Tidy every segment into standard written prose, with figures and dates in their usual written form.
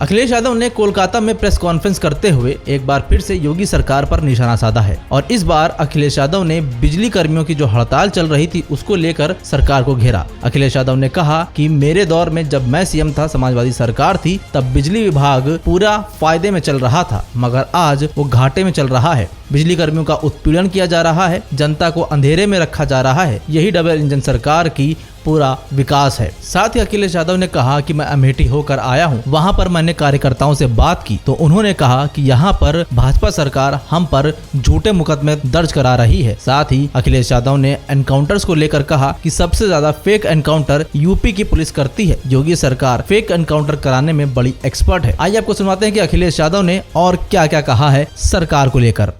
अखिलेश यादव ने कोलकाता में press conference करते हुए एक बार फिर से योगी सरकार पर निशाना साधा है और इस बार अखिलेश यादव ने बिजली कर्मियों की जो हड़ताल चल रही थी उसको लेकर सरकार को घेरा। अखिलेश यादव ने कहा कि मेरे दौर में जब मैं सीएम था, समाजवादी सरकार थी, तब बिजली विभाग पूरा फायदे में चल रहा था, मगर आज वो घाटे में चल रहा है। बिजली कर्मियों का उत्पीड़न किया जा रहा है, जनता को अंधेरे में रखा जा रहा है। यही डबल इंजन सरकार की पूरा विकास है। साथ ही अखिलेश यादव ने कहा कि मैं अमेठी होकर आया हूं, वहां पर मैंने कार्यकर्ताओं से बात की तो उन्होंने कहा कि यहां पर भाजपा सरकार हम पर झूठे मुकदमे दर्ज करा रही है। साथ ही अखिलेश यादव ने एनकाउंटर्स को लेकर कहा कि सबसे ज्यादा फेक एनकाउंटर यूपी की पुलिस करती है, योगी सरकार फेक एनकाउंटर कराने में बड़ी एक्सपर्ट है। आइए आपको सुनवाते हैं कि अखिलेश यादव ने और क्या क्या कहा है सरकार को लेकर।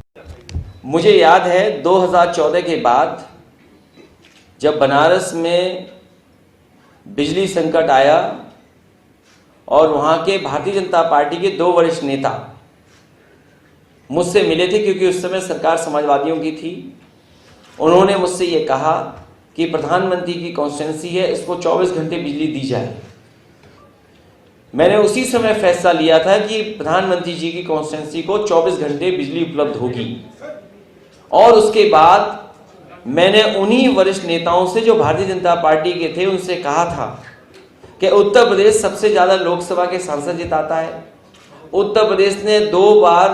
मुझे याद है 2014 के बाद जब बनारस में बिजली संकट आया और वहाँ के भारतीय जनता पार्टी के 2 वरिष्ठ नेता मुझसे मिले थे, क्योंकि उस समय सरकार समाजवादियों की थी। उन्होंने मुझसे ये कहा कि प्रधानमंत्री की कॉन्स्टिट्यूंसी है, इसको 24 घंटे बिजली दी जाए। मैंने उसी समय फैसला लिया था कि प्रधानमंत्री जी की कॉन्स्टिट्यूंसी को 24 घंटे बिजली उपलब्ध होगी। और उसके बाद मैंने उन्हीं वरिष्ठ नेताओं से जो भारतीय जनता पार्टी के थे उनसे कहा था कि उत्तर प्रदेश सबसे ज़्यादा लोकसभा के सांसद जिताता है, उत्तर प्रदेश ने 2 बार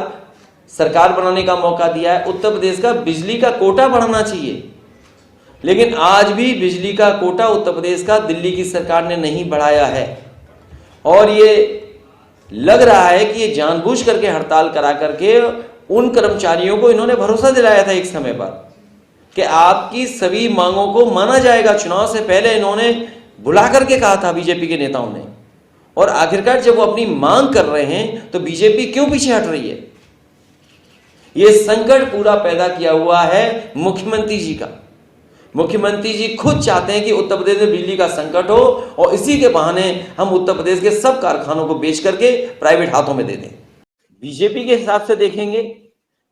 सरकार बनाने का मौका दिया है, उत्तर प्रदेश का बिजली का कोटा बढ़ाना चाहिए। लेकिन आज भी बिजली का कोटा उत्तर प्रदेश का दिल्ली की सरकार ने नहीं बढ़ाया है और ये लग रहा है कि ये जानबूझ करके हड़ताल करा करके उन कर्मचारियों को इन्होंने भरोसा दिलाया था एक समय पर कि आपकी सभी मांगों को माना जाएगा। चुनाव से पहले इन्होंने बुला करके कहा था बीजेपी के नेताओं ने, और आखिरकार जब वो अपनी मांग कर रहे हैं तो बीजेपी क्यों पीछे हट रही है? ये संकट पूरा पैदा किया हुआ है मुख्यमंत्री जी का। मुख्यमंत्री जी खुद चाहते हैं कि उत्तर प्रदेश में बिजली का संकट हो और इसी के बहाने हम उत्तर प्रदेश के सब कारखानों को बेच करके प्राइवेट हाथों में दे दें। बीजेपी के हिसाब से देखेंगे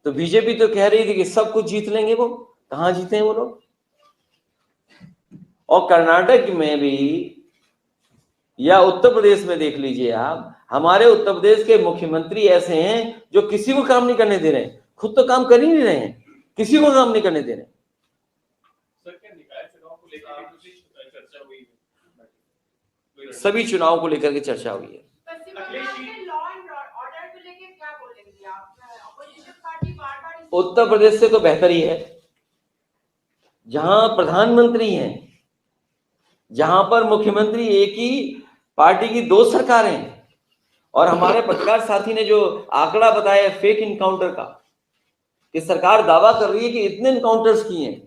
तो बीजेपी तो कह रही थी कि सब कुछ जीत लेंगे, वो कहां जीते हैं वो लोग। और कर्नाटक में भी या उत्तर प्रदेश में देख लीजिए आप, हमारे उत्तर प्रदेश के मुख्यमंत्री ऐसे हैं जो किसी को काम नहीं करने दे रहे हैं, खुद तो काम कर ही नहीं रहे हैं, किसी को काम नहीं करने दे रहे हैं। सभी चुनाव को लेकर के चर्चा हुई है। उत्तर प्रदेश से तो बेहतर ही है, जहां प्रधानमंत्री हैं, जहां पर मुख्यमंत्री एक ही पार्टी की 2 सरकारें हैं, और हमारे पत्रकार साथी ने जो आंकड़ा बताया फेक इनकाउंटर का, कि सरकार दावा कर रही है कि इतने इनकाउंटर्स किए हैं,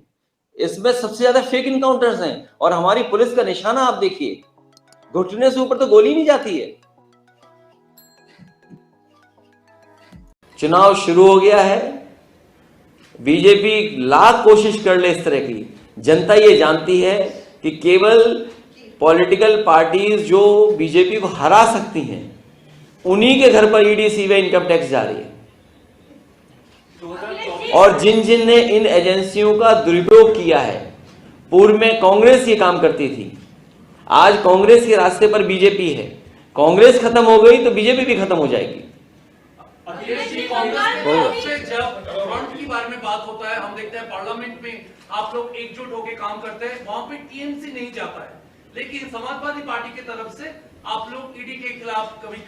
इसमें सबसे ज्यादा फेक इनकाउंटर्स हैं। और हमारी पुलिस का निशाना आप देखिए, घुटने से ऊपर तो गोली नहीं जाती है। चुनाव शुरू हो गया है, बीजेपी लाख कोशिश कर ले इस तरह की, जनता ये जानती है कि केवल पॉलिटिकल पार्टीज जो बीजेपी को हरा सकती हैं उन्हीं के घर पर ईडी सीबीआई इनकम टैक्स जारी है। और जिन जिन ने इन एजेंसियों का दुरुपयोग किया है, पूर्व में कांग्रेस ये काम करती थी, आज कांग्रेस के रास्ते पर बीजेपी है। कांग्रेस खत्म हो गई तो बीजेपी भी खत्म हो जाएगी। अखिलेश जी, कांग्रेस से जब फ्रंट के बारे में बात होता है, हम देखते हैं पार्लियामेंट में आप लोग एकजुट होकर काम करते हैं, वहां पे टीएमसी नहीं जाता है, लेकिन समाजवादी पार्टी की तरफ से आप लोग ईडी के खिलाफ कभी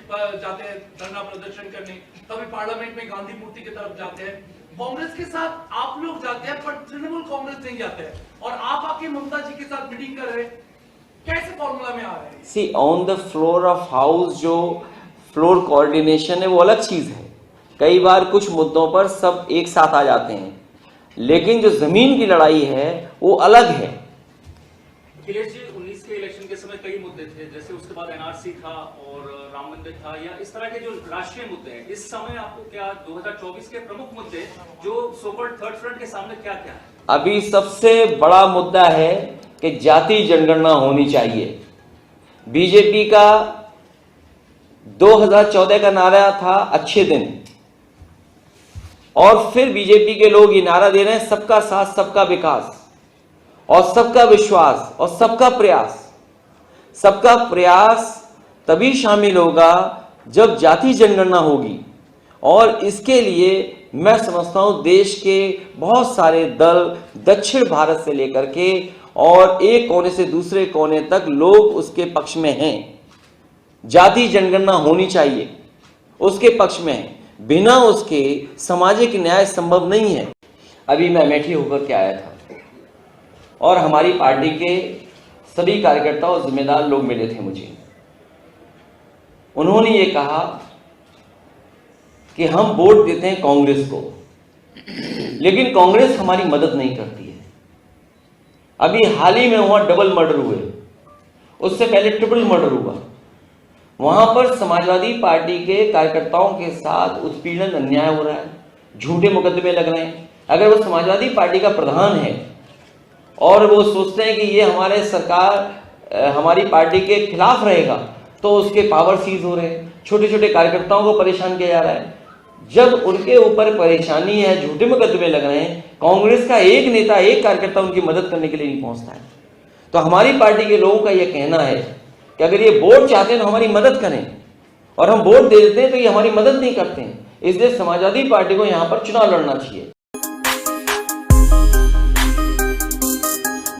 जाते हैं धरना प्रदर्शन करने, कभी पार्लियामेंट में गांधी मूर्ति की तरफ जाते हैं। कांग्रेस के साथ आप लोग जाते हैं पर तृणमूल कांग्रेस नहीं जाते हैं, और आप आके ममता जी के साथ मीटिंग कर रहे हैं, कैसे फॉर्मूला में आ रहे हैं? See on the floor of house जो फ्लोर कोऑर्डिनेशन है वो अलग चीज है। कई बार कुछ मुद्दों पर सब एक साथ आ जाते हैं, लेकिन जो जमीन की लड़ाई है वो अलग है। अखिलेश जी, 19 के इलेक्शन के समय कई मुद्दे थे, जैसे उसके बाद एनआरसी था और राम मंदिर था, या इस तरह के जो राष्ट्रीय मुद्दे हैं, इस समय आपको क्या 2024 के प्रमुख मुद्दे जो सोकॉल्ड थर्ड फ्रंट के सामने क्या क्या है? अभी सबसे बड़ा मुद्दा है कि जाति जनगणना होनी चाहिए। बीजेपी का 2014 का नारा था अच्छे दिन, और फिर बीजेपी के लोग ये नारा दे रहे हैं सबका साथ, सबका विकास और सबका विश्वास और सबका प्रयास। सबका प्रयास तभी शामिल होगा जब जाति जनगणना होगी, और इसके लिए मैं समझता हूं देश के बहुत सारे दल दक्षिण भारत से लेकर के और एक कोने से दूसरे कोने तक लोग उसके पक्ष में हैं। जाति जनगणना होनी चाहिए, उसके पक्ष में है। बिना उसके सामाजिक न्याय संभव नहीं है। अभी मैं अमेठी होकर के आया था और हमारी पार्टी के सभी कार्यकर्ता और जिम्मेदार लोग मिले थे मुझे। उन्होंने ये कहा कि हम वोट देते हैं कांग्रेस को, लेकिन कांग्रेस हमारी मदद नहीं करती है। अभी हाल ही में वहां डबल मर्डर हुए, उससे पहले ट्रिपल मर्डर हुआ। वहां पर समाजवादी पार्टी के कार्यकर्ताओं के साथ उत्पीड़न, अन्याय हो रहा है, झूठे मुकदमे लग रहे हैं। अगर वो समाजवादी पार्टी का प्रधान है और वो सोचते हैं कि ये हमारे सरकार हमारी पार्टी के खिलाफ रहेगा, तो उसके पावर सीज हो रहे हैं, छोटे छोटे कार्यकर्ताओं को परेशान किया जा रहा है। जब उनके ऊपर परेशानी है, झूठे मुकदमे लग रहे हैं, कांग्रेस का एक नेता, एक कार्यकर्ता उनकी मदद करने के लिए नहीं पहुंचता है। तो हमारी पार्टी के लोगों का यह कहना है कि अगर ये वोट चाहते हैं तो हमारी मदद करें, और हम वोट दे देते हैं तो ये हमारी मदद नहीं करते हैं। इसलिए समाजवादी पार्टी को यहां पर चुनाव लड़ना चाहिए।